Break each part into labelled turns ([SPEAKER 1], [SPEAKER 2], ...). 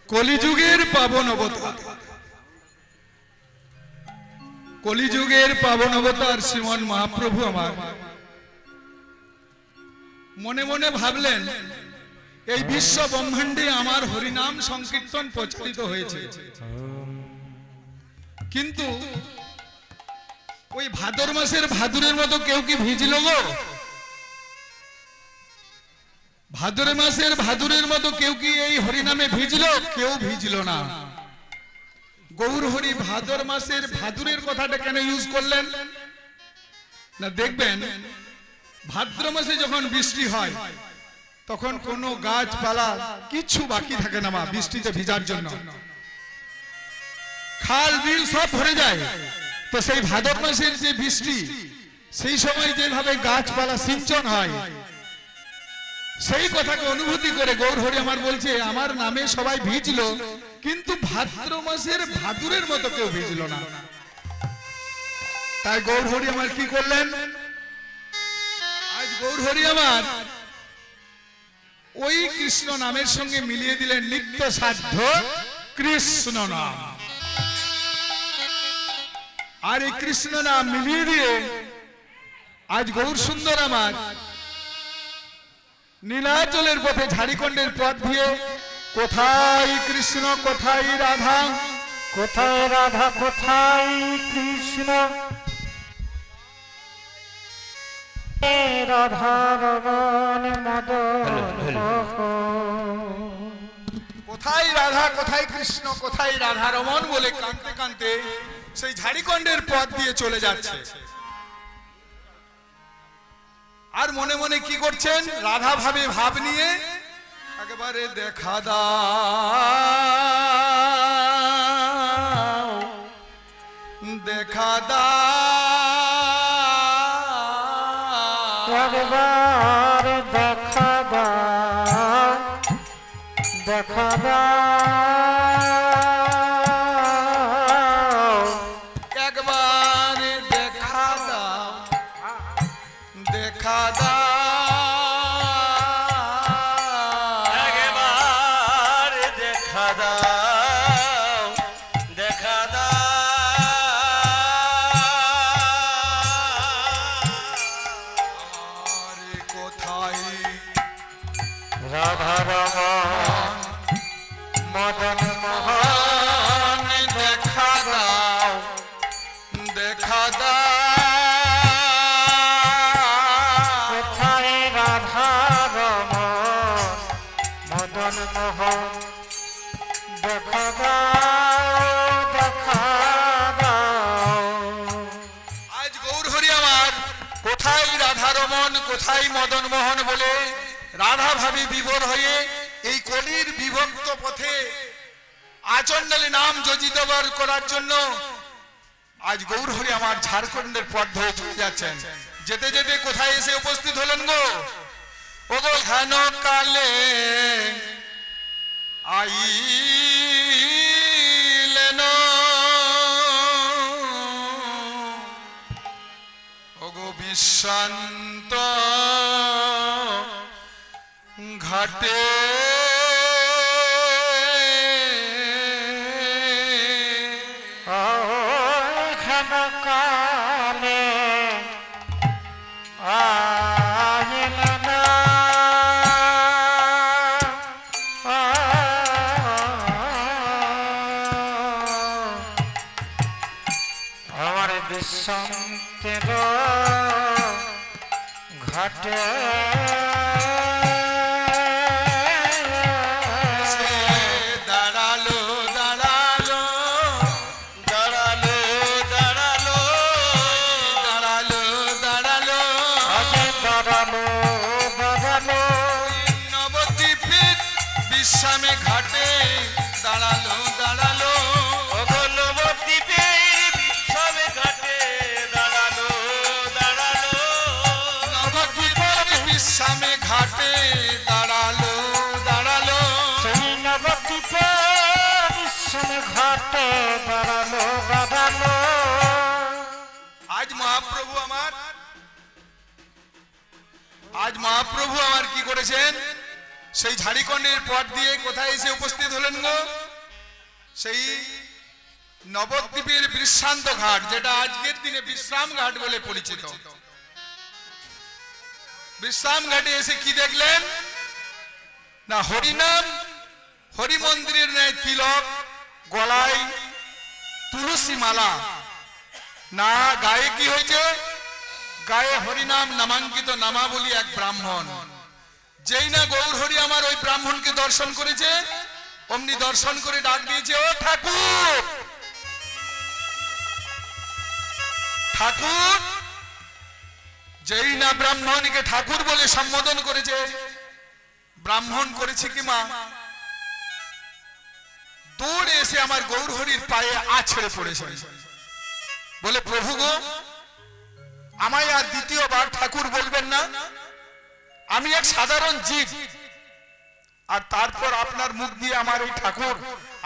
[SPEAKER 1] কলিযুগের পাবন অবতার, কলিযুগের পাবন অবতার শ্রীমন মহাপ্রভু আমার মনে মনে ভাবলেন এই বিশ্ব ব্রহ্মাণ্ডে আমার হরিনাম সংকীর্তন প্রচারিত হয়েছে, কিন্তু ওই ভাদর মাসের ভাদুরের মতো কেউ কি ভিজল গো? ভাদর মাসের ভাদুরের মতো কেউ কি এই হরিনামে ভিজল? কেউ ভিজল না। গৌর হরি ভাদর মাসের ভাদুরের কথাটা কেন ইউজ করলেন না? দেখবেন ভাদ্র মাসে যখন বৃষ্টি হয় তখন কোনো গাছপালা কিছু বাকি থাকে না মা, বৃষ্টিতে ভিজার জন্য খাল বিল সব ভরে যায়। তো সেই ভাদর মাসের যে বৃষ্টি, সেই সময় যেভাবে গাছপালা সিঞ্চন হয়, সেই কথাকে অনুভূতি করে গৌর হরি আমার বলছে আমার নামে সবাই ভিজলো, কিন্তু ভাদ্র মাসের ভাদুরের মতো কেউ ভিজল না। তাই গৌর হরি আমার কি করলেন? আজ গৌর হরি আমার ওই কৃষ্ণ নামের সঙ্গে মিলিয়ে দিলেন নিত্য সাধ্য কৃষ্ণ নাম। আর এই কৃষ্ণ নাম মিলিয়ে দিয়ে আজ গৌর সুন্দর আমার নীলাচলের পথে ঝাড়িখণ্ডের পথ দিয়ে কোথায় কৃষ্ণ কোথায় রাধা,
[SPEAKER 2] কোথায় রাধা কোথায় কৃষ্ণ, রাধা রমন মদন,
[SPEAKER 1] কোথায় রাধা কোথায় কৃষ্ণ কোথায় রাধা রমন বলে কাঁদতে কাঁদতে সেই ঝাড়িখণ্ডের পথ দিয়ে চলে যাচ্ছে। আর মনে মনে কি করছেন? রাধা ভাবে ভাব নিয়ে একেবারে দেখা দাও দেখা দাও
[SPEAKER 2] একবার দেখা দাও দেখা দাও,
[SPEAKER 1] একবার দেখা দাও দেখা দাও,
[SPEAKER 3] একবার দেখা দাও দেখা দাও।
[SPEAKER 1] আর কোথায়
[SPEAKER 2] রাধা রমন মদন মোহন,
[SPEAKER 1] দেখা দাও দেখা দাও,
[SPEAKER 2] কোথায় রাধা রমন মদন মোহন, দেখা দাও দেখা দাও।
[SPEAKER 1] আজ গৌর হরি আমার কোথায় রাধা রমন কোথায় মদন মোহন বলে রাধা ভাবে বিভোর হয়ে এই কলির বিভক্ত পথে আচণ্ডালে নাম যোজিত করার জন্য আজ গৌর হরি আমার ঝাড়খণ্ডের পথ ধরে চলে যাচ্ছেন। যেতে যেতে কোথায় এসে উপস্থিত হলেন গো? ও গো হেন কালে আইলেন ও গো বিশ্বন্ত ঘাটে,
[SPEAKER 2] ঘন কালে আইল না, আমার বিশ্বন্তের ঘাটে
[SPEAKER 1] দাঁড়ালো দাঁড়ালো
[SPEAKER 3] দাঁড়ালো দাঁড়ালো
[SPEAKER 1] দাঁড়ালো দাঁড়ালো
[SPEAKER 2] দাঁড়ালো দাঁড়ালো,
[SPEAKER 1] নবদ্বীপের বিশ্রামে ঘাটে দাঁড়ালো দাঁড়ালো
[SPEAKER 3] নবদ্বীপের সবে ঘাটে দাঁড়ালো দাঁড়ালো।
[SPEAKER 1] নবদ্বীপের বিশ্রামে ঘাটে দাঁড়ালো দাঁড়ালো,
[SPEAKER 2] সেই নবদ্বীপের বিশ্রাম ঘাটে দাঁড়ালো দাঁড়ালো।
[SPEAKER 1] আজ মহাপ্রভু আমার কি করেছেন? সেই ঝাড়িকন্ডের পথ দিয়ে কোথায় এসে উপস্থিত হলেন গো? সেই নবদ্বীপের বিশ্রান্ত ঘাট, যেটা আজকের দিনে বিশ্রাম ঘাট বলে পরিচিত। বিশ্রাম ঘাটে এসে কি দেখলেন না, হরিনাম, হরি মন্দিরের ন্যায় তিলক, গলায় তুলসী মালা, না গায়ে কি হয়েছে, গায়ে হরিনাম নামাঙ্কিত নামাবলী এক ব্রাহ্মণ। যেই না গৌর হরি আমার ওই ব্রাহ্মণকে দর্শন করেছে, অমনি দর্শন করে ডাক দিয়েছে, ও ঠাকুর, ঠাকুর। যেই না ব্রাহ্মণকে ঠাকুর বলে সম্বোধন করেছে, ব্রাহ্মণ করেছে কি মা, দৌড়ে এসে আমার গৌর হরির পায়ে আছড়ে পড়েছে, বলে প্রভু গো, আমায় আর দ্বিতীয়বার ঠাকুর বলবেন না, আমি এক সাধারণ জীব, আর তারপর আপনার মুখ দিয়ে আমার এই ঠাকুর,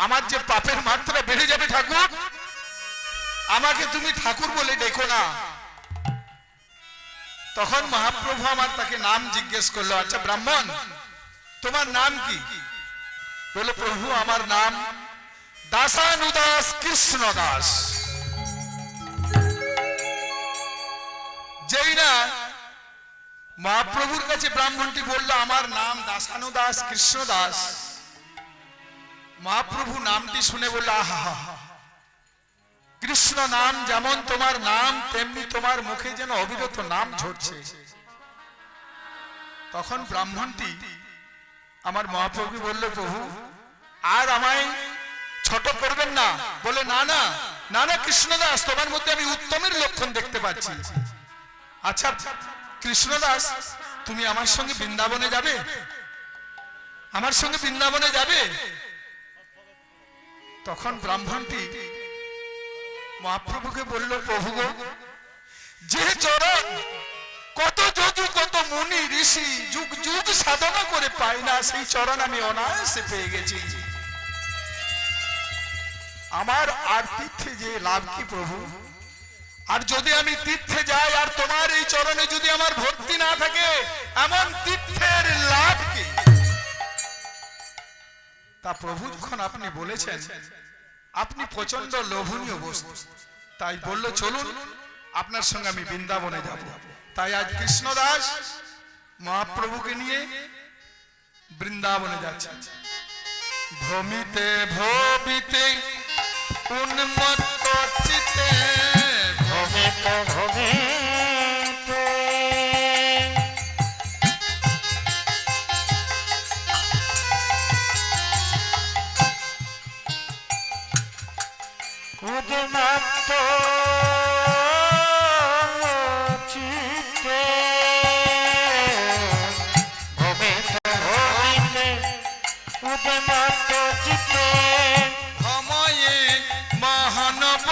[SPEAKER 1] আমার যে পাপের মাত্রা বেড়ে যাবে ঠাকুর, আমাকে তুমি ঠাকুর বলে ডেকো না। তখন মহাপ্রভু আমার তাকে নাম জিজ্ঞেস করলো, আচ্ছা ব্রাহ্মণ, তোমার নাম কি? বলে প্রভু আমার নাম দাসানুদাস কৃষ্ণ দাস। যেই না মহাপ্রভুর কাছে ব্রাহ্মণটি বলল আমার নাম দাসানুদাস কৃষ্ণ দাস, মহাপ্রভু নামটি শুনে বলল, আহা, কৃষ্ণ নাম যেমন তোমার নাম, তেমনি তোমার মুখে যেন অবিরত নাম ঝরছে। তখন ব্রাহ্মণটি আমার মহাপ্রভু বলল, প্রভু আর আমায় ছোট করবেন না। বলে না না না না কৃষ্ণদাস, তোমার মধ্যে আমি উত্তমের লক্ষণ দেখতে পাচ্ছি। আচ্ছা কৃষ্ণদাস, তুমি আমার সঙ্গে বৃন্দাবনে যাবে? আমার সঙ্গে বৃন্দাবনে যাবে? তখন ব্রাহ্মণটি মহাপ্রভুকে বলল, প্রভু গো, যে চরণ কত যোগী কত মুনি ঋষি যুগ যুগ সাধনা করে পায় না, সেই চরণ আমি অনায়াসে পেয়ে গেছি। আমার আর তীর্থে যে লাভ কি প্রভু? আর যদি আমি তীর্থে যাই আর তোমার এই চরণে যদি আমার ভক্তি না থাকে, এমন তীর্থের লাভ কি? তা প্রভু যখন আপনি বলেছেন, আপনি প্রচন্ড লোভনীয় বস্তু, তাই বলল চলুন আপনার সঙ্গে আমি বৃন্দাবনে যাব। তাই আজ কৃষ্ণদাস মহাপ্রভুকে নিয়ে বৃন্দাবনে যাচ্ছে। ভ্রমিতে ভবিতে উন্মত্ত চিত্তে,
[SPEAKER 2] ভূমিতে ভূমিতে উন্মত্ত চিত্তে, ভূমিতে ভূমিতে উন্মত্ত চিত্তে,
[SPEAKER 1] সময়ে মহানব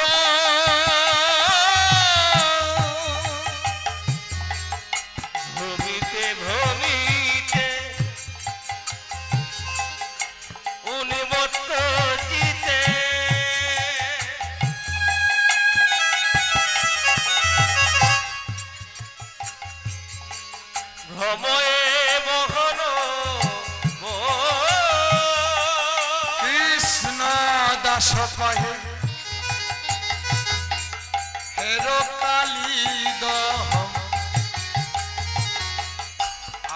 [SPEAKER 3] ভূমিতে ভূমিতে উন্মত্ত চিতে, ভ্রময়ে মোহন
[SPEAKER 1] কৃষ্ণ দাস কহে, হেরো কালী দহ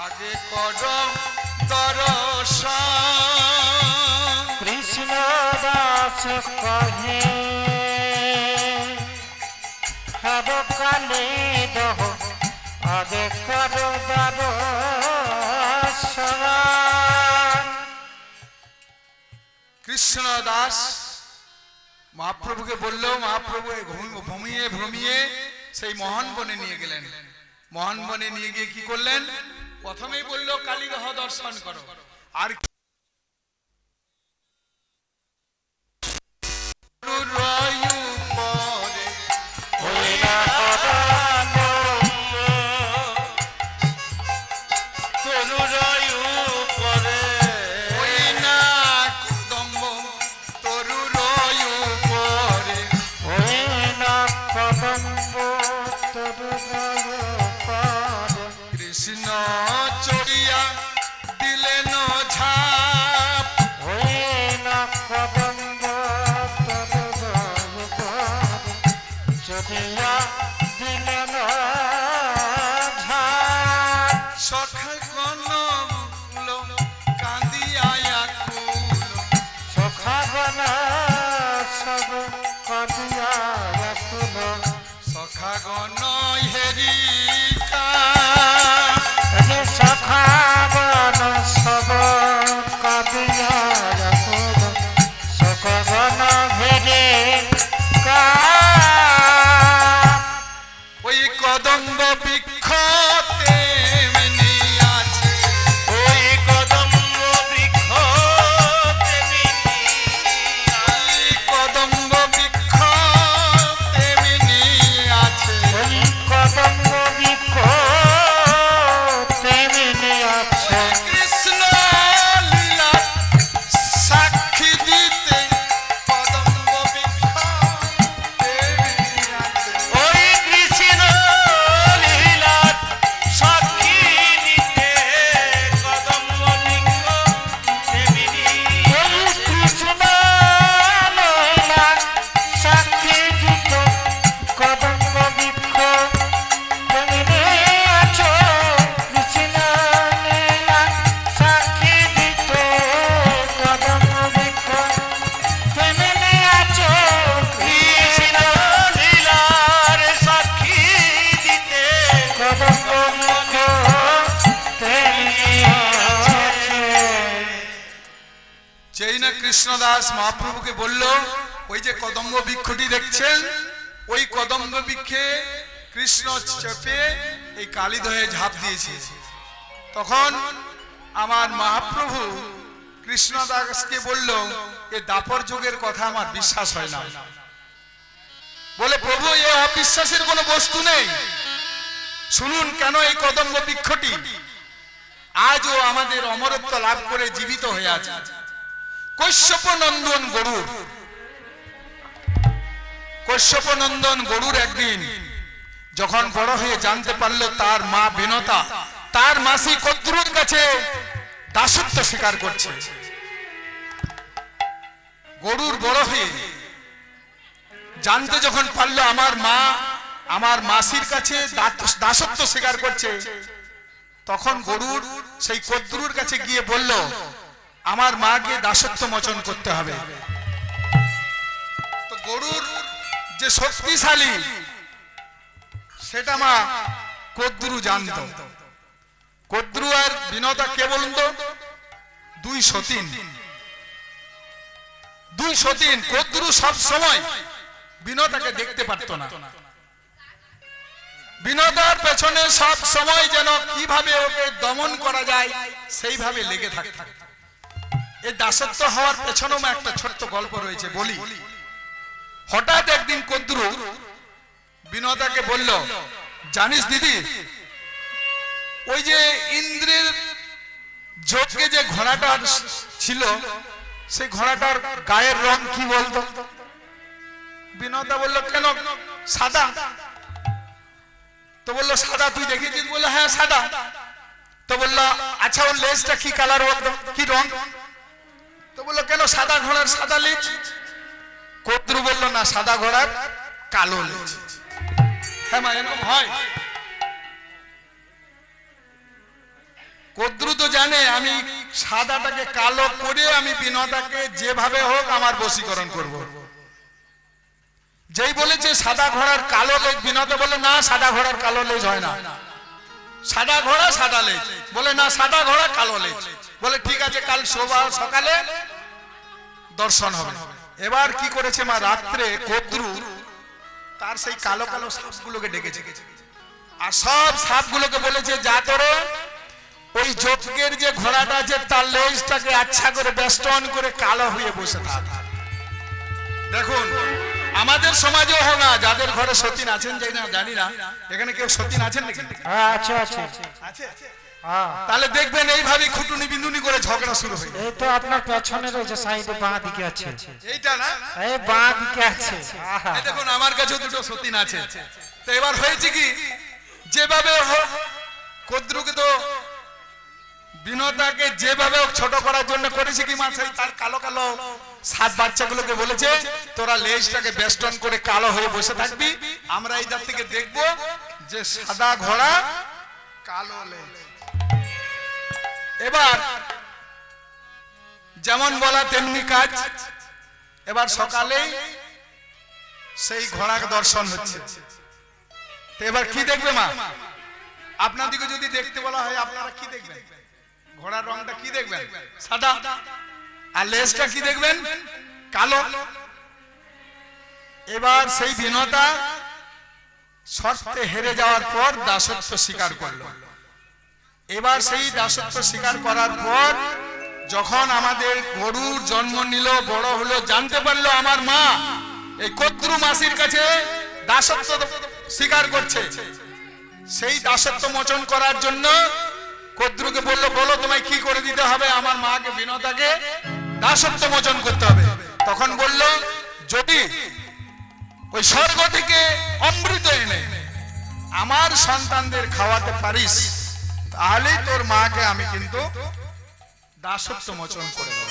[SPEAKER 1] আগে কর দর্শন।
[SPEAKER 2] কৃষ্ণ দাস কহে, হব কালে দহ আগে কর দর্শন।
[SPEAKER 1] কৃষ্ণ দাস মহাপ্রভুকে বললো, মহাপ্রভু ভূমিয়ে ভ্রমিয়ে সেই মহান বনে নিয়ে গেলেন। মহান বনে নিয়ে গিয়ে কি করলেন? প্রথমেই বললো কালীদহ দর্শন করো, আর কৃষ্ণ চড়িয়া দিলেন হেরিকা
[SPEAKER 2] যে সখাবন সব কবিয়া রাখব সকবন ভেরে কা
[SPEAKER 1] ওই কদম্ব বৃক্ষ তেমনি আছে
[SPEAKER 3] ওই কদম্ব বৃক্ষ তেমনি
[SPEAKER 1] ওই কদম্ব বৃক্ষ তেমনি আছে
[SPEAKER 2] ওই কদম্ব বৃক্ষ তেমনি আছে
[SPEAKER 1] কৃষ্ণ লীলা সাক্ষী দিতে কদম্ব বৃক্ষ তেমনি আছে
[SPEAKER 3] ওই কৃষ্ণ লীলার সাক্ষী দিতে কদম্ব বৃক্ষ তেমনি
[SPEAKER 2] ওই কৃষ্ণ লীলা সাক্ষী দিত কদম্ব বৃক্ষ তেমনি আছো কৃষ্ণ লীলা সাক্ষী দিত কদম্ব বৃক্ষ তেমনি আছো
[SPEAKER 3] কৃষ্ণ লীলার সাক্ষী দিতে
[SPEAKER 2] কদম্ব বৃক্ষ তেমনি আছে
[SPEAKER 1] যেই না কৃষ্ণদাস মহাপ্রভুকে বলল ওই যে কদম্ব বৃক্ষটি দেখছেন ওই কদম্ব বৃক্ষে কৃষ্ণ চেপে এই কালীদহে ঝাঁপ দিয়েছে তখন আমার মহাপ্রভু কৃষ্ণদাসকে বলল এ দাপর যুগের কথা আমার বিশ্বাস হয় না বলে প্রভু এ অবিশ্বাসের কোনো বস্তু নেই শুনুন কেন এই কদম্ব বৃক্ষটি আজও আমাদের অমরত্ব লাভ করে জীবিত হয়ে আছে কৈশ্যপ নন্দন গরুর কৈশ্যপ নন্দন গরুর একদিন যখন বড় হয়ে জানতে পারলো তার মা বিনতা তার মাসি কদ্রুর কাছে দাসত্ব স্বীকার করছে গরুর বড় হয়ে জানতে যখন পারলো আমার মা আমার মাসির কাছে দাসত্ব স্বীকার করছে তখন গরুর সেই কদ্রুর কাছে গিয়ে বলল আমার মাকে দাসত্ব মোচন করতে হবে তো গরুর যে শক্তিশালী সেটা মা কদ্রু জানত কদ্রু আর বিনতা কে বলুন তো দুই সতীন কদ্রু সব সময় বিনতাকে দেখতে পারত না বিনতার পেছনে সব সময় যেন কিভাবে ওকে দমন করা যায় সেইভাবে লেগে থাকত এই দাসত্ব হওয়ার পেছনেও একটা ছোট্ট গল্প রয়েছে বলি হঠাৎ একদিন কদ্রু বিনতাকে বলল জানিস দিদি ওই যে ইন্দ্রের যজ্ঞে যে ঘোড়াটার ছিল সেই ঘোড়াটার গায়ের রং কি বলতো বিনতা বলল কেন সাদা তো বললো সাদা তুই দেখেছিস বললো হ্যাঁ সাদা তো বললো আচ্ছা ওর লেজটা কি কালার বলতো কি রং তো বললো কেন সাদা ঘোড়ার সাদা লেজ কদ্রু বললো না সাদা ঘোড়ার কালো লেজ হ্যাঁ মা এরকম হয় কদ্রু তো জানে আমি সাদাটাকে কালো করে আমি বিনতাকে যেভাবে হোক আমার বশীকরণ করব যেই বলেছে সাদা ঘোড়ার কালো লেজ বিনতা বলে না সাদা ঘোড়ার কালো লেজ হয় না সাদা ঘোড়া সাদা লেজ বলে না সাদা ঘোড়া কালো লেজ বলে ঠিক আছে কাল সকালে দর্শন হবে এবার কি করেছে মা রাত্রে কদ্রু তার সেই কালো কালো সাপগুলোকে ডেকেছে আর সব সাপগুলোকে বলেছে যা তোরে ওই যজ্ঞের যে ঘোড়াটা আছে তার লেজটাকে আচ্ছা করে বেষ্টন করে কালো হয়ে বসে থাক দেখুন আমাদের সমাজেও হয় না যাদের ঘরে সতীন আছেন যাই না জানি না এখানে কেউ সতীন আছেন নাকি
[SPEAKER 2] আচ্ছা আচ্ছা
[SPEAKER 1] আছে
[SPEAKER 2] হ্যাঁ
[SPEAKER 1] তাহলে দেখবেন এইভাবে খুটুনি বিন্দুনি করে ঝগড়া শুরু হয়ে
[SPEAKER 2] এই তো আপনার পেছনের ওই যে সাইডে বাঁ দিকে আছে
[SPEAKER 1] এইটা না
[SPEAKER 2] এই বাঁ দিকে আছে আহা।
[SPEAKER 1] এই দেখুন আমার কাছে দুটো সতীন আছে তো এবার হয়েছে কি যেভাবে হোক কদ্রুকে তো বিনতাকে যেভাবে হোক ছোট করার জন্য করেছে কি মাছ তার কালো কালো সাত বাচ্চাগুলোকে বলেছে তোরা লেজটাকে বেষ্টন করে কালো হয়ে বসে থাকবি আমরা এই জাত থেকে দেখব যে সাদা ঘোড়া কালো লেজ এবার যেমন বলা তেমনি কাজ এবার সকালেই সেই ঘোড়ার দর্শন হচ্ছে তো এবার কি দেখবে মা? আপনাদেরকে যদি দেখতে বলা হয় আপনারা কি দেখবেন? ঘোড়ার রংটা কি দেখবেন? সাদা। আর লেজটা কি দেখবেন? কালো। এবার সেই বিনতা শর্তে হেরে যাওয়ার পর দাসত্ব স্বীকার করলো। এবার সেই দাসত্ব স্বীকার করার পর যখন আমাদের গরুর জন্ম নিল, বড় হলো, জানতে পারলো আমার মা এই কদ্রু মাসির কাছে দাসত্ব স্বীকার করছে, সেই দাসত্ব মোচন করার জন্য কদ্রুকে বললো, বলো তোমায় কি করে দিতে হবে? আমার মাকে বিনতাকে দাসত্ব মোচন করতে হবে। তখন বলল, যদি ওই স্বর্গ থেকে অমৃত এনে আমার সন্তানদের খাওয়াতে পারিস তাহলেই তোর মাকে আমি কিন্তু দাসত্ব মোচন করে দেব।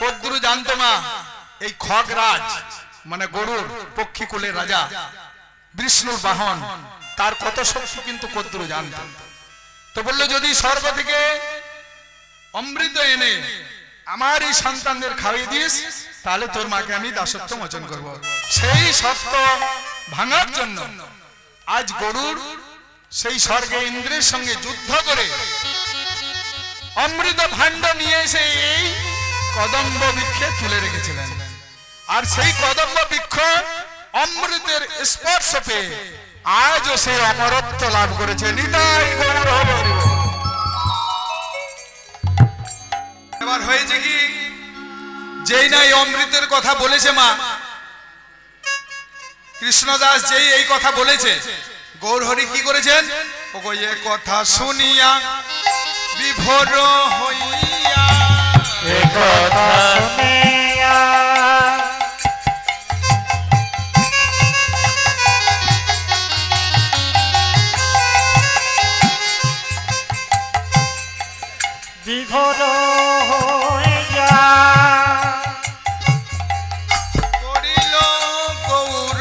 [SPEAKER 1] কদ্রু জানতো মা এই খগরাজ মানে গরুর পক্ষীকুলের রাজা, বিষ্ণুর বাহন, তার কত শক্তি কিন্তু কদ্রু জানতো। তো বললো, যদি স্বর্গ থেকে অমৃত এনে আমার এই সন্তানদের খাইয়ে দিস তাহলে তোর মাকে আমি দাসত্ব মোচন করব। সেই শর্ত ভাঙার জন্য আজ গরুর সেই স্বর্গে ইন্দ্রের সঙ্গে যুদ্ধ করে অমৃত ভাণ্ড নিয়ে এসে এই কদম্ব বৃক্ষে তুলে রেখেছিলেন। আর সেই কদম্ব বৃক্ষ অমৃতের স্পর্শ পেয়ে আজও সেই অমরত্ব লাভ করেছে। নিতাই গৌর হরি বল। এবার হয়েছে কি, যেই না এই অমৃতের কথা বলেছে মা কৃষ্ণদাস, যেই এই কথা বলেছে, গৌরহরি কি করেছেন? ওগো এ কথা শুনিয়া বিভোর হইয়া,
[SPEAKER 2] এ কথা শুনিয়া বিভোর হইয়া
[SPEAKER 1] করিল গৌর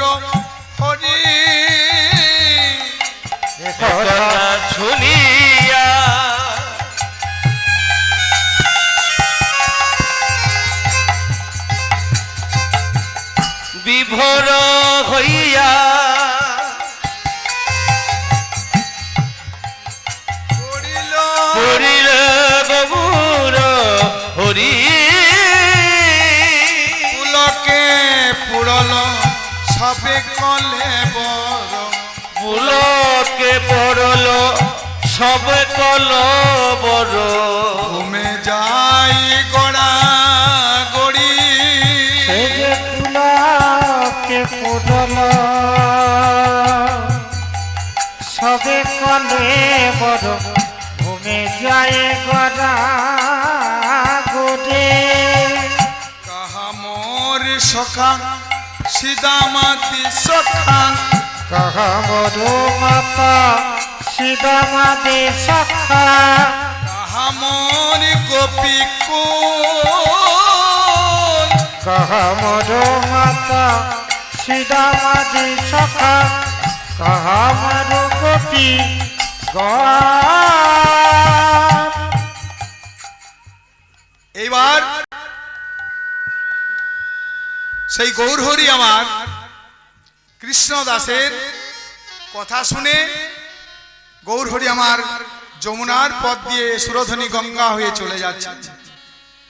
[SPEAKER 1] হরি
[SPEAKER 2] এ কথা
[SPEAKER 3] শুনিয়া বিভোর হইয়া
[SPEAKER 1] করিল
[SPEAKER 3] পড়িল গৌর হরি,
[SPEAKER 1] পুলকে পুরল সবে কলে বড়,
[SPEAKER 3] পুলকে পড়ল সব কল বড়,
[SPEAKER 1] ঘুমে যাই গড়া গড়ি,
[SPEAKER 2] সে যে পুলকে পুরল সবে কলে বড়, ঘুমে যায় গড়া গোরে।
[SPEAKER 1] কাহা মোর সখা সিদামাতি সখা,
[SPEAKER 2] কহা মরু মাতা সিদামাদি সখা,
[SPEAKER 1] কাহা মোর গোপী কুল,
[SPEAKER 2] কহা মরু মাতা সিদামাদি সখা, কহা মরু গোপী গান।
[SPEAKER 1] এইবার সেই গৌরহরি আমার কৃষ্ণ দাসের কথা শুনে গৌরহরি আমার যমুনার পথ দিয়ে সুরধনী গঙ্গা হয়ে চলে যাচ্ছে।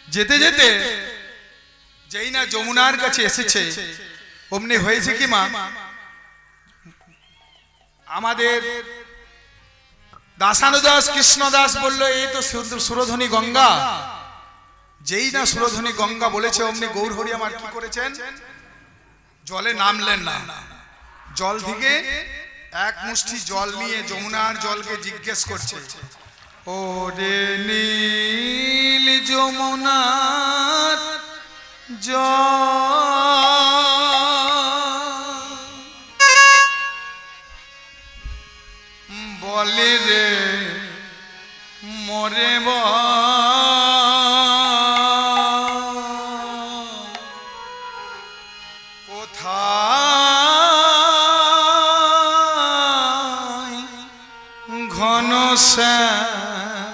[SPEAKER 1] যেতে যেতে যেই না যমুনার কাছে এসেছে, অমনি হয়েছে কি মা, আমাদের দাসানুদাস কৃষ্ণদাস বলল, এই তো সুরধনী গঙ্গা। যেই না সুরধনী গঙ্গা বলেছে, অমনি গৌরহরি আমার কি করেছেন? জলে নামলেন না, জল থেকে এক মুষ্টি জল নিয়ে যমুনার জলকে জিজ্ঞেস করছে, ও রে নীল যমুনার জল বলে রে মরে কোথায় ঘন শ্যাম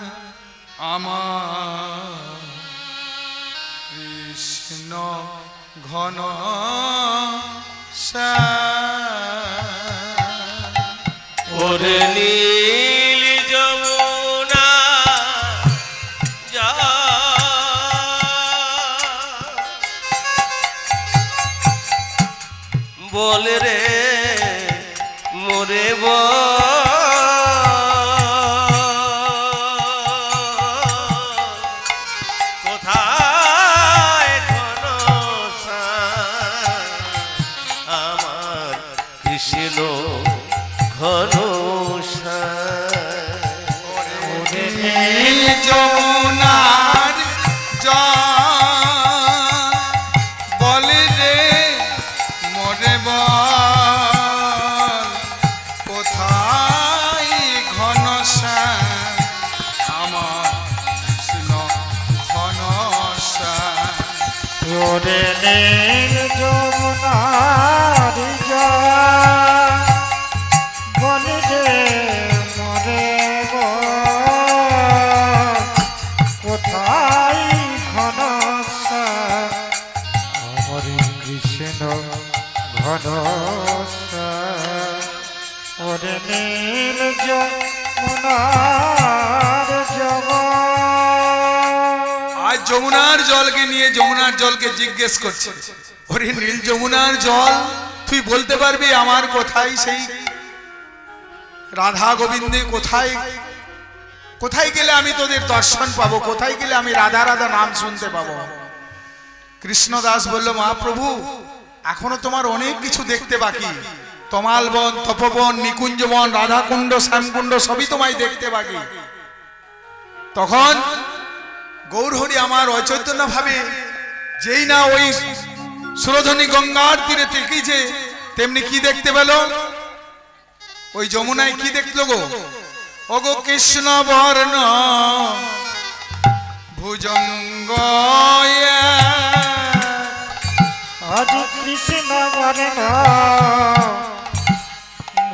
[SPEAKER 1] আমার কৃষ্ণ ঘন শ্যাম।
[SPEAKER 3] ওরে নীল যমুনা যা বলে রে মোরে কোথায় ঘনশ্যাম আমার কৃষ্ণ ঘনশ্যাম
[SPEAKER 1] নীল যমুনার জল বলে রে মোরে বল কোথায় ঘনশ্যাম আমার কৃষ্ণ ঘনশ্যাম
[SPEAKER 2] ওরে নীল যমুনার জল বলে রে মোরে বল কোথায় ঘনশ্যাম আমার কৃষ্ণ ঘনশ্যাম ওরে নীল যমুনার জল
[SPEAKER 1] আজ যমুনার জলকে নিয়ে যমুনার জলকে জিজ্ঞেস করছে, ওরে নীল যমুনার জল, তুই বলতে পারবি আমার কোথায় সেই রাধা গোবিন্দে কোথায় কোথায় গেলে আমি তোদের দর্শন পাবো, কোথায় গেলে আমি রাধা রাধা নাম শুনতে পাবো? কৃষ্ণদাস বলল, মহাপ্রভু এখনো তোমার অনেক কিছু দেখতে বাকি। তমালবন, তপবন, নিকুঞ্জবন, রাধাকুণ্ড, শ্যামকুণ্ড সবই তোমায় দেখতে বাকি। তখন গৌরহরি আমার অচৈতন্য ভাবে যেই না ওই সুরধনী গঙ্গার তীরে থেকেছে, তেমনি কি দেখতে পেল? ওই যমুনায় কি দেখলো গো? ওগো কৃষ্ণ বর্ণ ভুজঙ্গ
[SPEAKER 2] আজ কৃষ্ণ বর্ণ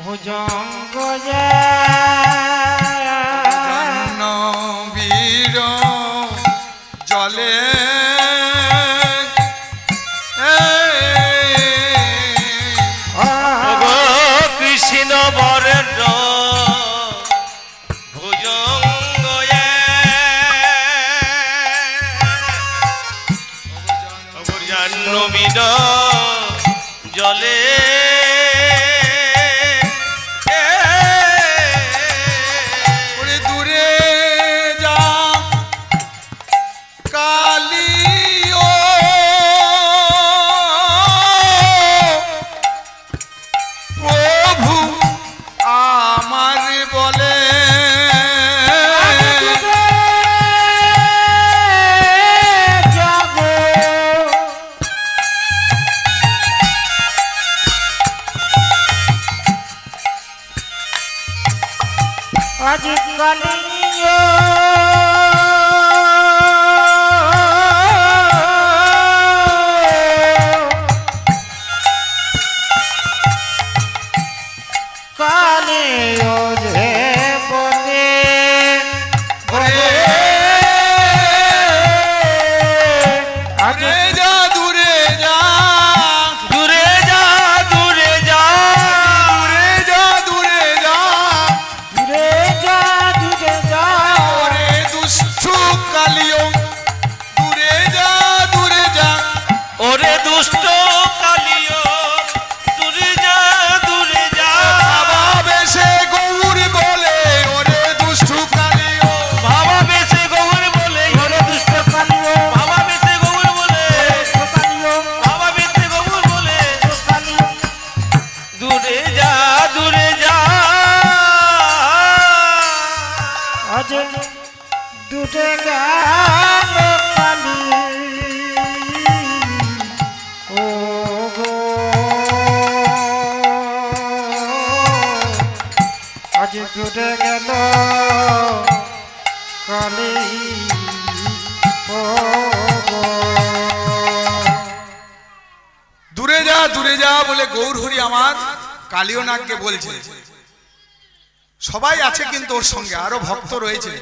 [SPEAKER 2] ভুজঙ্গ
[SPEAKER 1] বীর জলে
[SPEAKER 3] কৃষ্ণ বর্ণ ভুজঙ্গ জাহ্নবীর জলে
[SPEAKER 1] ওরে দূরে যা কালিও প্রভু আমার বলে
[SPEAKER 2] আজ কালিও কালিও যে বলে আজ
[SPEAKER 1] দূরে যা দূরে যা
[SPEAKER 3] দূরে যা দূরে যা
[SPEAKER 1] দূরে যা দূরে যা
[SPEAKER 2] দূরে যা দূরে যা
[SPEAKER 1] ওরে দুষ্টু কালিও দূরে যা দূরে যা
[SPEAKER 3] ওরে দুষ্ট কালিও দূরে যা দূরে যা
[SPEAKER 1] বাবা বেশে গৌর বলে ওরে দুষ্টু কালিও
[SPEAKER 3] বাবা বেশে গৌর বলে
[SPEAKER 2] ওরে দুষ্ট কালিও
[SPEAKER 3] বাবা বেশে গৌর বলে
[SPEAKER 2] দুষ্ট কালিও
[SPEAKER 3] বাবা বেশে গৌর বলে
[SPEAKER 2] দুষ্ট কালিও
[SPEAKER 3] দূরে যা দূরে যা
[SPEAKER 2] আজ দুটে গেল কালি ও গো আজ দুটে গেল কালি ও গো
[SPEAKER 1] দূরে যা দূরে যা বলে গৌর হরি আমার কালিও নাগকে বলছে। সবাই আছে কিন্তু ওর সঙ্গে আরো ভক্ত রয়েছে,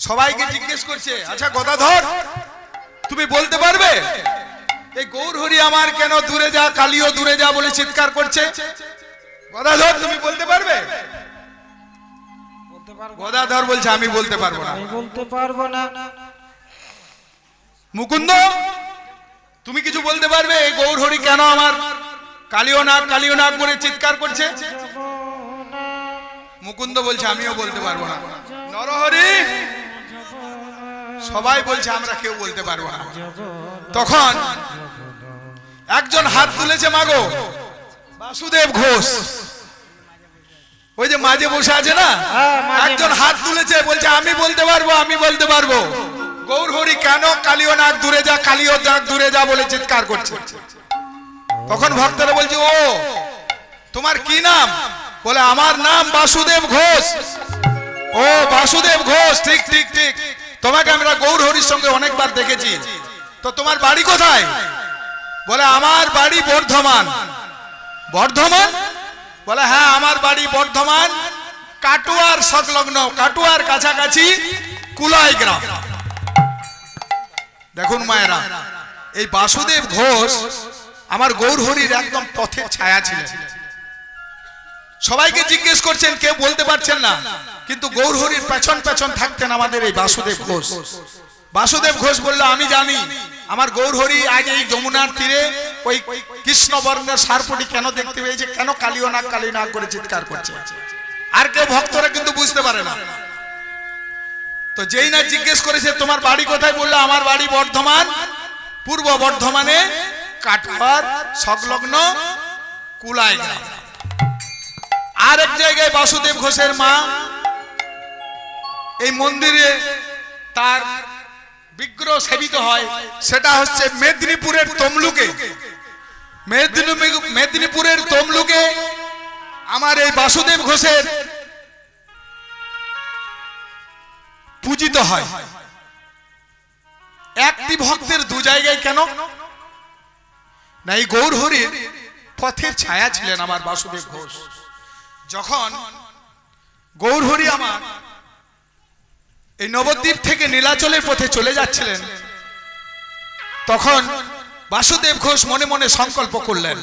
[SPEAKER 1] সবাইকে জিজ্ঞেস করছে, আচ্ছা গদাধর তুমি বলতে পারবে এই গৌর হরি আমার কেন দূরে যা কালিও দূরে যা বলে চিৎকার করছে? গদাধর তুমি বলতে পারবে?
[SPEAKER 2] বলতে পারবো
[SPEAKER 1] গদাধর বলছে আমি বলতে পারবো না।
[SPEAKER 2] আমি বলতে পারবো না।
[SPEAKER 1] মুকুন্দ তুমি কিছু বলতে পারবে? এই গৌরহরি কেন আমার কালিও নাগ করে চিৎকার করছে? মুকুন্দ বলছে আমিও বলতে পারবো না। নরহরি সবাই বলছে আমরা কেউ বলতে পারবো না। তখন একজন হাত তুলেছে, মাগো বাসুদেব ঘোষ, ওই যে মাঝে বসে আছে না,
[SPEAKER 2] হ্যাঁ, মাঝে
[SPEAKER 1] একজন হাত তুলেছে, বলছে আমি বলতে পারবো, আমি বলতে পারবো। গৌরহরি কেন কালিও নাগ দূরে যা, কালিও নাগ দূরে যা বলে চিৎকার করছে। তখন ভক্তরা বলছে ও তোমার কি নাম? বলে আমার নাম বাসুদেব ঘোষ। ও বাসুদেব ঘোষ, ঠিক ঠিক ঠিক, তোমাকে আমরা গৌরহরির সঙ্গে অনেকবার দেখেছি। তো তোমার বাড়ি কোথায়? বলে আমার বাড়ি বর্ধমান। বর্ধমান? বলে হ্যাঁ আমার বাড়ি বর্ধমান, কাটুয়ার সংলগ্ন, কাটুয়ার কাছাকাছি কুলাই গ্রাম। দেখুন মায়েরা, এই বাসুদেব ঘোষ আমার গৌরহরির একদম পথের ছায়া ছিলেন। সবাইকে জিজ্ঞেস করছেন, কেউ বলতে পারছেন না, কিন্তু গৌরহরির পেছন পেছন থাকতেন আমাদের এই বাসুদেব ঘোষ। বাসুদেব ঘোষ বলল আমি জানি আমার গৌরহরি আজ এই যমুনার তীরে ওই কৃষ্ণ বর্ণের সারপটি কেন দেখতে পেয়েছে, কেন কালিও নাগ করে চিৎকার করছে। আর কেউ ভক্তরা কিন্তু বুঝতে পারে না। তো যেই না জিজ্ঞেস করেছে তোমার বাড়ি কোথায়, বললো আমার বাড়ি বর্ধমান, পূর্ব বর্ধমানে কাটোয়ার সংলগ্ন কুলাই গ্রাম। আর এক জায়গায় বাসুদেব ঘোষের মা এই মন্দিরে তার বিগ্রহ সেবিত হয়, সেটা হচ্ছে মেদিনীপুরের তমলুকে। মেদিনীপুরের তমলুকে আমার এই বাসুদেব ঘোষের পূজিত হয়। একটি ভক্তের দু জায়গায় কেন না, এই গৌরহরির পথের ছায়া ছিলেন আমার বাসুদেব ঘোষ। যখন গৌরহরি আমার এই নবদ্বীপ থেকে নীলাচলের পথে চলে যাচ্ছিলেন, তখন বাসুদেব ঘোষ মনে মনে সংকল্প করলেন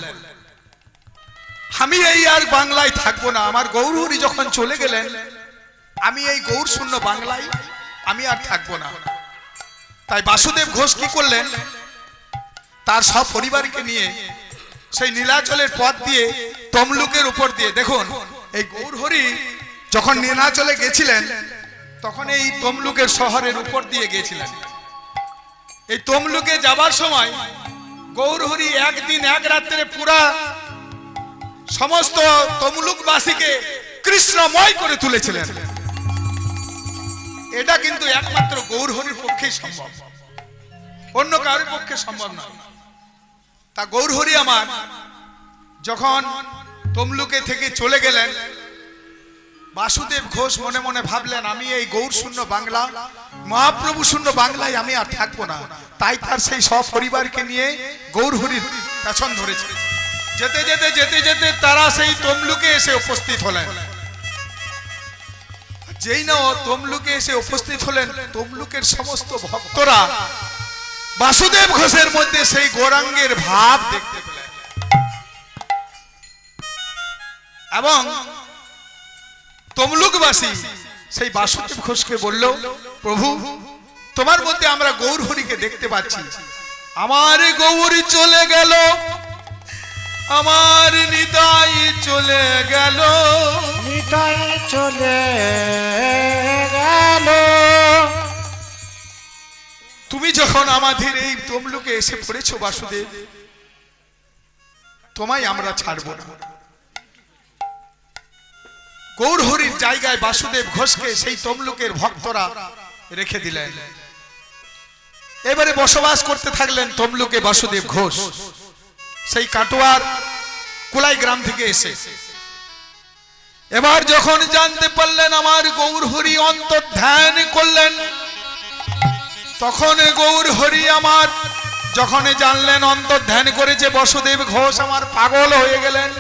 [SPEAKER 1] আমি এই আর বাংলায় থাকবো না। আমার গৌরহরি যখন চলে গেলেন, আমি এই গৌর শূন্য বাংলায় আমি আর থাকবো না। তাই বাসুদেব ঘোষ কি করলেন, তার সব পরিবারকে নিয়ে সেই নীলাচলের পথ দিয়ে তমলুকের উপর দিয়ে, দেখুন এই গৌরহরি যখন নীলাচলে গেছিলেন তখন এই তমলুকের শহরের উপর দিয়ে গেছিলেন। এই তমলুকে যাবার সময় গৌরহরি একদিন এক রাত্রে পুরা সমস্ত তমলুকবাসীকে কৃষ্ণময় করে তুলেছিলেন। এটা কিন্তু একমাত্র গৌরহরির পক্ষেই সম্ভব, অন্য কারোর পক্ষে সম্ভব নয়। তা গৌরহরি আমার যখন তমলুকে থেকে চলে গেলেন, বাসুদেব ঘোষ মনে মনে ভাবলেন আমি এই গৌর শূন্য বাংলা, মহাপ্রভু শূন্য বাংলায় আমি আর থাকবো না। তাই তার সেই সব পরিবারকে নিয়ে গৌরহরির পেছন ধরেছে। যেতে যেতে যেতে যেতে তারা সেই তমলুকে এসে উপস্থিত হলেন। যেই না তমলুকে এসে উপস্থিত হলেন, তমলুকের সমস্ত ভক্তরা বাসুদেব ঘোষের মধ্যে সেই গৌরাঙ্গের ভাব দেখতে পেলেন এবং তমলুকবাসী সেই বাসুদেব ঘোষকে বলল, প্রভু তোমার মধ্যে আমরা গৌরহরিকে দেখতে পাচ্ছি। আমার গৌরী চলে গেল, আমার নিতাই চলে গেল,
[SPEAKER 2] নিতাই চলে গেল।
[SPEAKER 1] তুমি যখন আমাদের এই তমলুকে এসে পড়েছো বাসুদেব, তোমায় আমরা ছাড়ব না। গৌরহরির জায়গায় বাসুদেব ঘোষকে সেই তমলুকের ভক্তরা রেখে দিলেন। এবারে বসবাস করতে থাকলেন তমলুকে বাসুদেব ঘোষ, সেই কাটোয়ার কুলাই গ্রাম থেকে এসে। এবার যখন জানতে পারলেন আমার গৌরহরি অন্তর্ধ্যান করলেন, তখন গৌরহরি আমার যখন জানলেন অন্তর্ধ্যান করেছে বাসুদেব ঘোষ, আমার পাগল হয়ে গেলেন।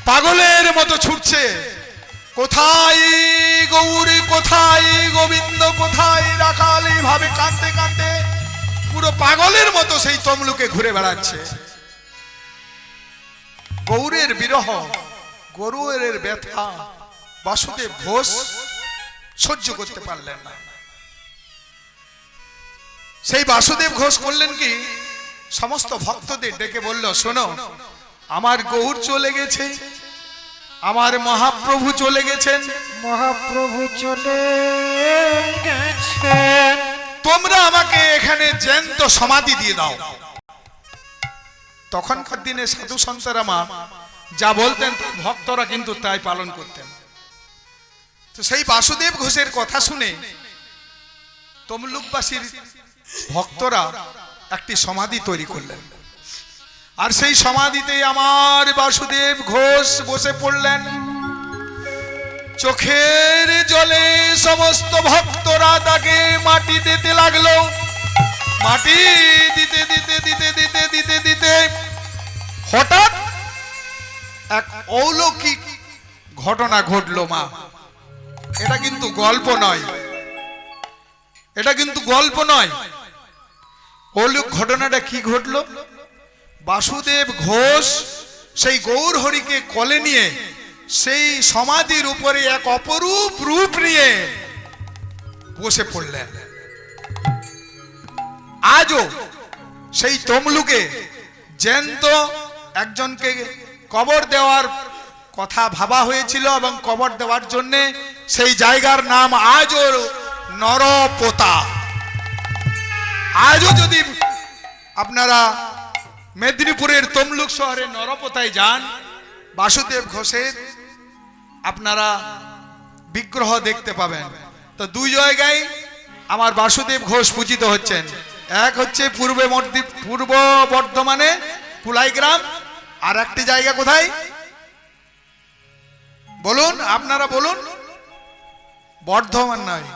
[SPEAKER 1] পাগলের মতো ছুটছে, কোথায় গৌরী, কোথায় গোবিন্দ, কোথায় রাখাল, এইভাবে কাঁদতে কাঁদতে পুরো পাগলের মতো সেই তমলুকে ঘুরে বেড়াচ্ছে। গৌরের বিরহ গরুরের ব্যথা বাসুদেব ঘোষ সহ্য করতে পারলেন না। সেই বাসুদেব ঘোষ করলেন কি, সমস্ত ভক্তদের ডেকে বলল, শোনো, আমার গৌর চলে গেছে, আমার মহাপ্রভু চলে গেছেন,
[SPEAKER 2] মহাপ্রভু চলে গেছেন,
[SPEAKER 1] তোমরা আমাকে এখানে জ্যান্ত সমাধি দিয়ে দাও। তখনকার দিনে সাধু সন্তরা মা যা বলতেন তার ভক্তরা কিন্তু তাই পালন করতেন। তো সেই বাসুদেব ঘোষের কথা শুনে তমলুকবাসীর ভক্তরা একটি সমাধি তৈরি করলেন, আর সেই সমাধিতে আমার বাসুদেব ঘোষ বসে পড়লেন। চোখের জলে সমস্ত ভক্তরা তাকে মাটি দিতে লাগলো, মাটি দিতে দিতে দিতে দিতে দিতে দিতে হঠাৎ এক অলৌকিক ঘটনা ঘটলো। মা, এটা কিন্তু গল্প নয়, এটা কিন্তু গল্প নয়। অলৌকিক ঘটনাটা কি ঘটলো? বাসুদেব ঘোষ সেই গৌর হরিকে কোলে নিয়ে সেই সমাধির উপরে এক অপরূপ রূপ নিয়ে বসে পড়লেন। আজও সেই তমলুকে জ্যান্ত একজনকে কবর দেওয়ার কথা ভাবা হয়েছিল এবং কবর দেওয়ার জন্য সেই জায়গার নাম আজও নরপোতা। আজও যদি আপনারা মেদিনীপুরের তমলুক শহরে নরপোতায় যান, বাসুদেব ঘোষের আপনারা বিগ্রহ দেখতে পাবেন। তো দুই জায়গায় আমার বাসুদেব ঘোষ পূজিত হচ্ছেন। এক হচ্ছে পূর্ব বর্ধমানে কুলাইগ্রাম, আর একটি জায়গা কোথায় বলুন, আপনারা বলুন। বর্ধমান নয়,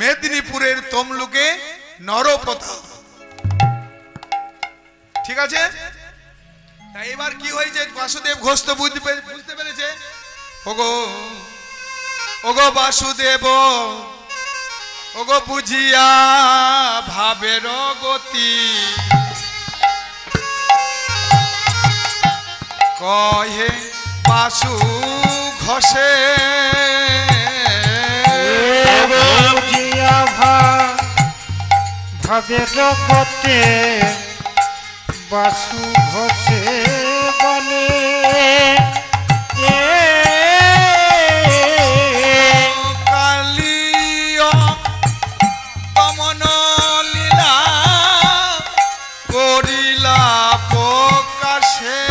[SPEAKER 1] মেদিনীপুরের তমলুকে নরপোতা। ঠিক আছে? তাই এবার কি হয়েছে, বাসুদেব ঘোষ তো বুঝতে পেরেছে। ওগো ওগো বাসুদেব, ওগো বুঝিয়া ভাবের গতি, কহে বাসু ঘোষে,
[SPEAKER 2] বুঝিয়া ভাবের গতে বাসু ঘোষে বলে,
[SPEAKER 1] কালিয় দমন লীলা করিলা প্রকাশে,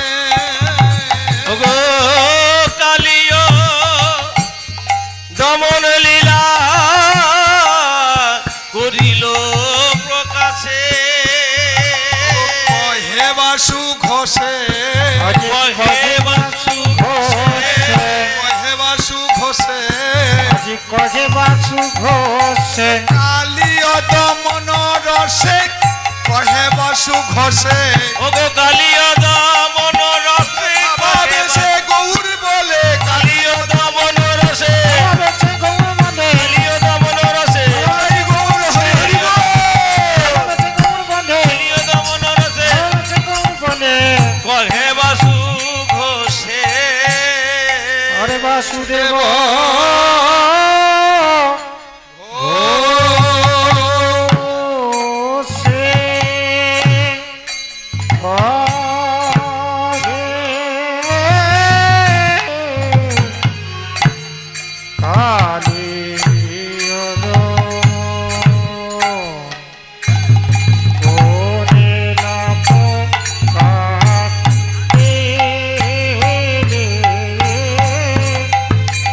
[SPEAKER 3] ওগো কালিয় দমন লীলা করিল প্রকাশে,
[SPEAKER 1] কহে বাসু ঘোষে,
[SPEAKER 3] কহে বাসু ঘোষে,
[SPEAKER 1] কহে বাসু ঘোষে,
[SPEAKER 2] কহে বাসু ঘোষে,
[SPEAKER 1] কালিয় দমন রসে, কহে বাসু ঘোষে,
[SPEAKER 3] ওগো কালিয় দমন রসে,
[SPEAKER 1] ভাবে সে গৌর বলে,
[SPEAKER 3] কালিয় দমন রসে,
[SPEAKER 2] সে গৌর বলে,
[SPEAKER 3] কালিয় দমন রসে,
[SPEAKER 1] কালী গৌর হরি হরি বল।
[SPEAKER 2] সে গৌর বলে,
[SPEAKER 3] কালিয় দমন রসে,
[SPEAKER 2] সে গৌর বলে,
[SPEAKER 3] কহে বাসু ঘোষে,
[SPEAKER 2] হরে বাসুদেব ঘোষে,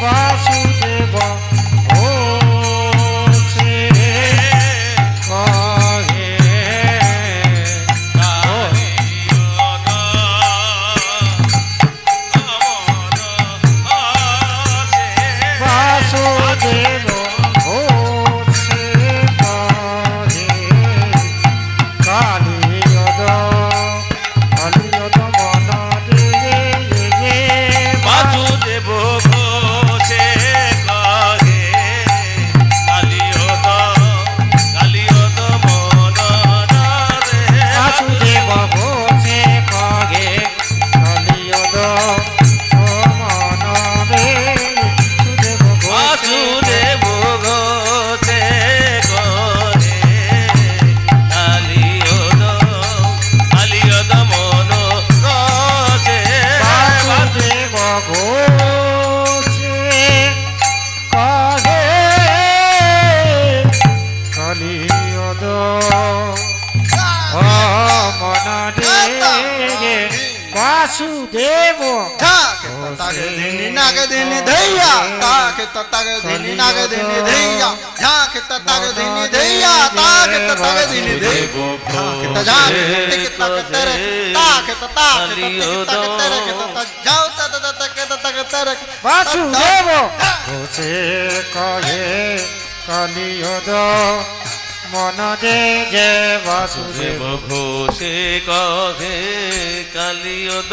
[SPEAKER 2] বাসু বাসুদেব
[SPEAKER 4] ঝাকে তাকে দিনি নাগে দিনি ধৈয়া তাকে তাকে দিনি নাগে দিনি ধৈয়া ঝাকে তাকে দিনি ধৈয়া তাকে তাকে দিনি ধৈয়া ঝাকে তাকে তাকে তেরে তাকে তাকে তেরে যাও তাকে তাকে তেরে
[SPEAKER 2] বাসুদেব ঘোষে কহে কলিয়দ মন দে যে বাসুদেব
[SPEAKER 3] দেব ঘোষে কহে কালিয়দ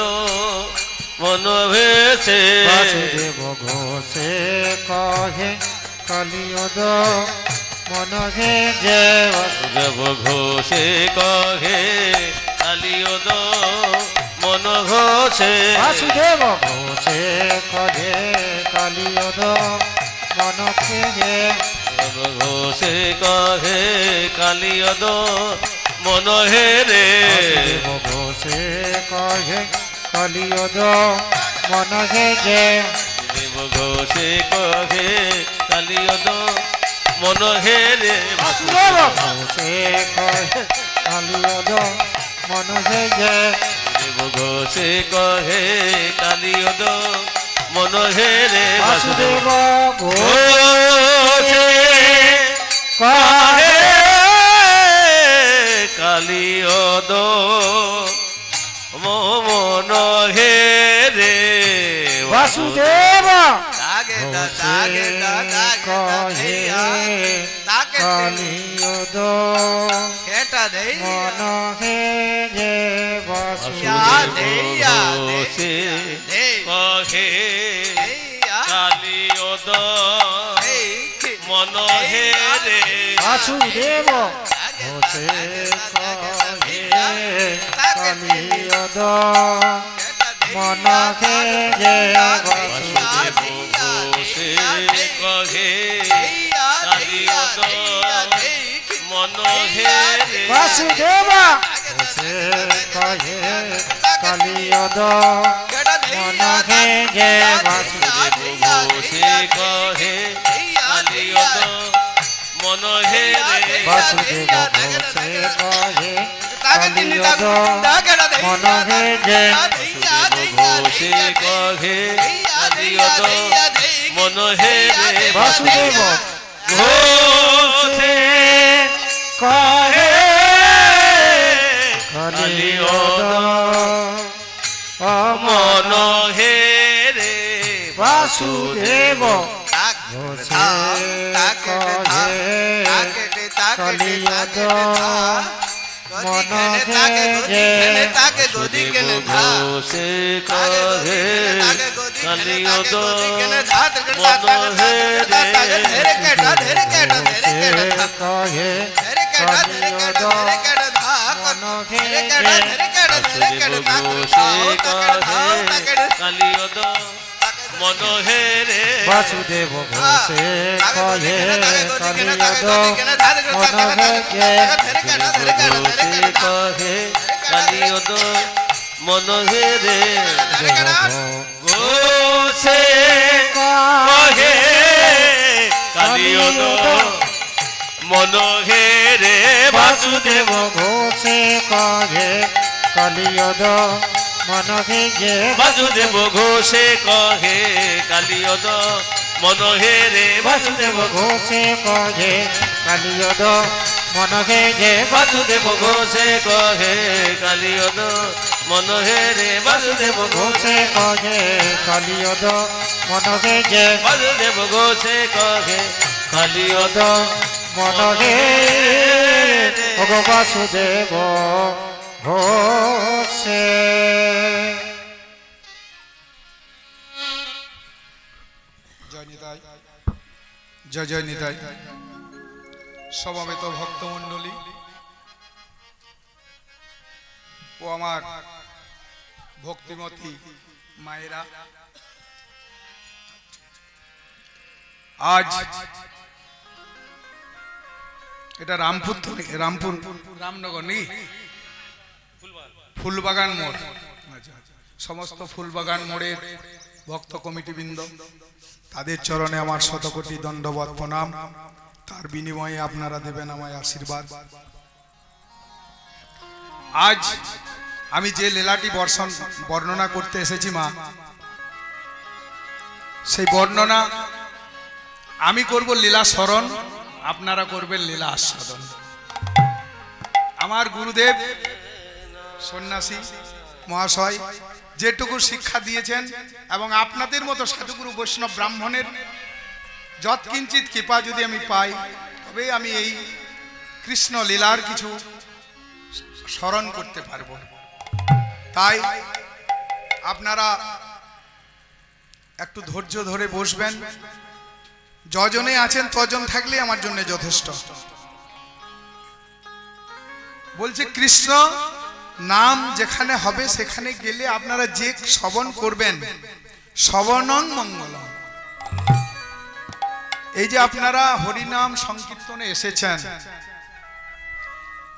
[SPEAKER 3] মন ভেছে
[SPEAKER 2] বাসুদেব ঘোষে কহে কলিয়দ মন দে যে
[SPEAKER 3] দেব ঘোষে কহে কালিয়দ মন ঘোষে
[SPEAKER 2] বাসুদেব ঘোষে কহে কলিয়দ মন দে
[SPEAKER 3] দেব ঘোষে কহে কালিয়দ মন হেরে
[SPEAKER 2] বাসুদেব ঘোষে কহে কলিয়দ মন দে যে
[SPEAKER 3] দেব ঘোষে কহে কালিয়দ মন হেরে
[SPEAKER 2] বাসুদেব ঘোষে কহে কলিয়দ মন দে যে
[SPEAKER 3] দেব ঘোষে কহে কালিয়দ মন হেরে
[SPEAKER 2] বাসুদেব
[SPEAKER 3] ঘোষে
[SPEAKER 2] কহে
[SPEAKER 3] কালিয়দ মন হেরে
[SPEAKER 2] বাসুদেব
[SPEAKER 4] তাকে তাকে
[SPEAKER 2] কহে
[SPEAKER 4] তাকে
[SPEAKER 2] কলিয়দ
[SPEAKER 4] কেটা দেই
[SPEAKER 2] মন হে যে
[SPEAKER 4] ইয়া
[SPEAKER 2] বাসুদেব
[SPEAKER 4] দেইয়া
[SPEAKER 3] ঘোষে
[SPEAKER 4] দেই
[SPEAKER 3] কহে
[SPEAKER 4] দেইয়া
[SPEAKER 3] কালিয়দ
[SPEAKER 4] দেই
[SPEAKER 3] মন হেরে
[SPEAKER 2] বাসুদেব ঘোষে কহে কলিয়দ মন হে যে বাসুদেব
[SPEAKER 3] ঘোষে কহে কালিয়দ মন হেরে
[SPEAKER 2] বাসুদেব ঘোষে কহে কলিয়দ মন হে যে বাসুদেব
[SPEAKER 3] ঘোষে কহে কালিয়দ মন হেরে
[SPEAKER 2] বাসুদেব ঘোষে কহে কলিয়দ মন হে যে
[SPEAKER 3] ঘোষে কহে কালিয়দ মন হেরে
[SPEAKER 2] বাসুদেব ঘোষে কহে কলিয়দ
[SPEAKER 3] মন হেরে
[SPEAKER 2] বাসুদেব ঘোষে কহে কলিয়দ মন হে যে
[SPEAKER 3] ঘোষে কহে কালিয়দ মন হেরে
[SPEAKER 2] কহে কলিয়দ মন হে যে
[SPEAKER 3] ঘোষে কহে কালিয়দ মন হেরে
[SPEAKER 2] বাসুদেব ঘোষে কহে কলিয়দ মন হে যে
[SPEAKER 3] ঘোষে কহে কালিয়দ মন হেরে ঘোষে কহে কালিয়দ মন হেরে
[SPEAKER 2] বাসুদেব ঘোষে কহে কলিয়দ মন হে যে
[SPEAKER 3] বাসুদেব ঘোষে কহে কালিয়দ মন হেরে
[SPEAKER 2] বাসুদেব ঘোষে কহে কলিয়দ মন হে যে
[SPEAKER 3] বাসুদেব ঘোষে কহে কালিয়দ মন হেরে বাসুদেব
[SPEAKER 2] ঘোষে কহে কলিয়দ মন হে যে
[SPEAKER 3] বাসুদেব ঘোষে কহে কালিয়দ
[SPEAKER 2] মন হে ভগ বাসুদেব ঘোষে
[SPEAKER 1] জয় নিতাই জয় জয় নিতাই সমবেত ভক্তমণ্ডলী ও আমার ভক্তিমতী মায়েরা, আজ এটা রামপুর রামপুর রামনগর নেই, ফুলবাগান মোড়। আচ্ছা, সমস্ত ফুলবাগান মোড়ের ভক্ত কমিটি বৃন্দ, তাদের চরণে আমার শতকোটি দণ্ডবত প্রণাম। তার বিনিময়ে আপনারা দেবেন আমায় আশীর্বাদ। আজ আমি যে লীলাটি বর্ণনা করতে এসেছি মা, সেই বর্ণনা আমি করব লীলা স্মরণ, আপনারা করবেন লীলা আস্বাদন। আমার গুরুদেব সন্ন্যাসী মহাশয় যেটুকু শিক্ষা দিয়েছেন এবং আপনাদের মতো সাধুগুরু বৈষ্ণব ব্রাহ্মণের যৎকিঞ্চিত কৃপা যদি আমি পাই, তবে আমি এই কৃষ্ণ লীলার কিছু স্মরণ করতে পারবো। তাই আপনারা একটু ধৈর্য ধরে বসবেন। যজনে আছেন তজন থাকলে আমার জন্য যথেষ্ট। বলছে কৃষ্ণ নাম যেখানে হবে সেখানে গেলে আপনারা যে শ্রবণ করবেন, শ্রবণং মঙ্গলম। এই যে আপনারা হরিনাম সংকীর্তনে এসেছেন,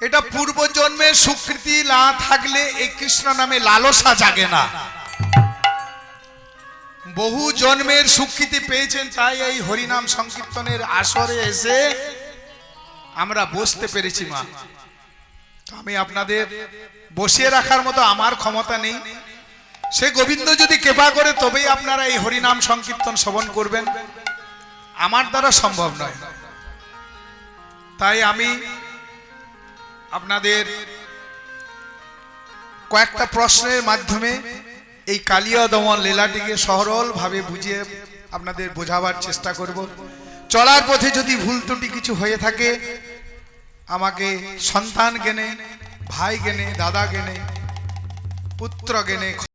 [SPEAKER 1] এটা পূর্বজন্মের স্বীকৃতি না থাকলে এই কৃষ্ণ নামে লালসা জাগে না। বহু জন্মের স্বীকৃতি পেয়েছেন, তাই এই হরিনাম সংকীর্তনের আসরে এসে আমরা বসতে পেরেছি মা। তো আমি আপনাদের বসিয়ে রাখার মতো আমার ক্ষমতা নেই। সে গোবিন্দ যদি কৃপা করে তবেই আপনারা এই হরিনাম সংকীর্তন শ্রবণ করবেন, আমার দ্বারা সম্ভব নয়। তাই আমি আপনাদের কয়েকটা প্রশ্নের মাধ্যমে এই কালিয়া দমন লীলাটিকে সরলভাবে বুঝিয়ে আপনাদের বোঝাবার চেষ্টা করব। চলার পথে যদি ভুল ত্রুটি কিছু হয়ে থাকে আমাকে সন্তান জ্ঞানে, ভাই জ্ঞানে, দাদা জ্ঞানে, পুত্র জ্ঞানে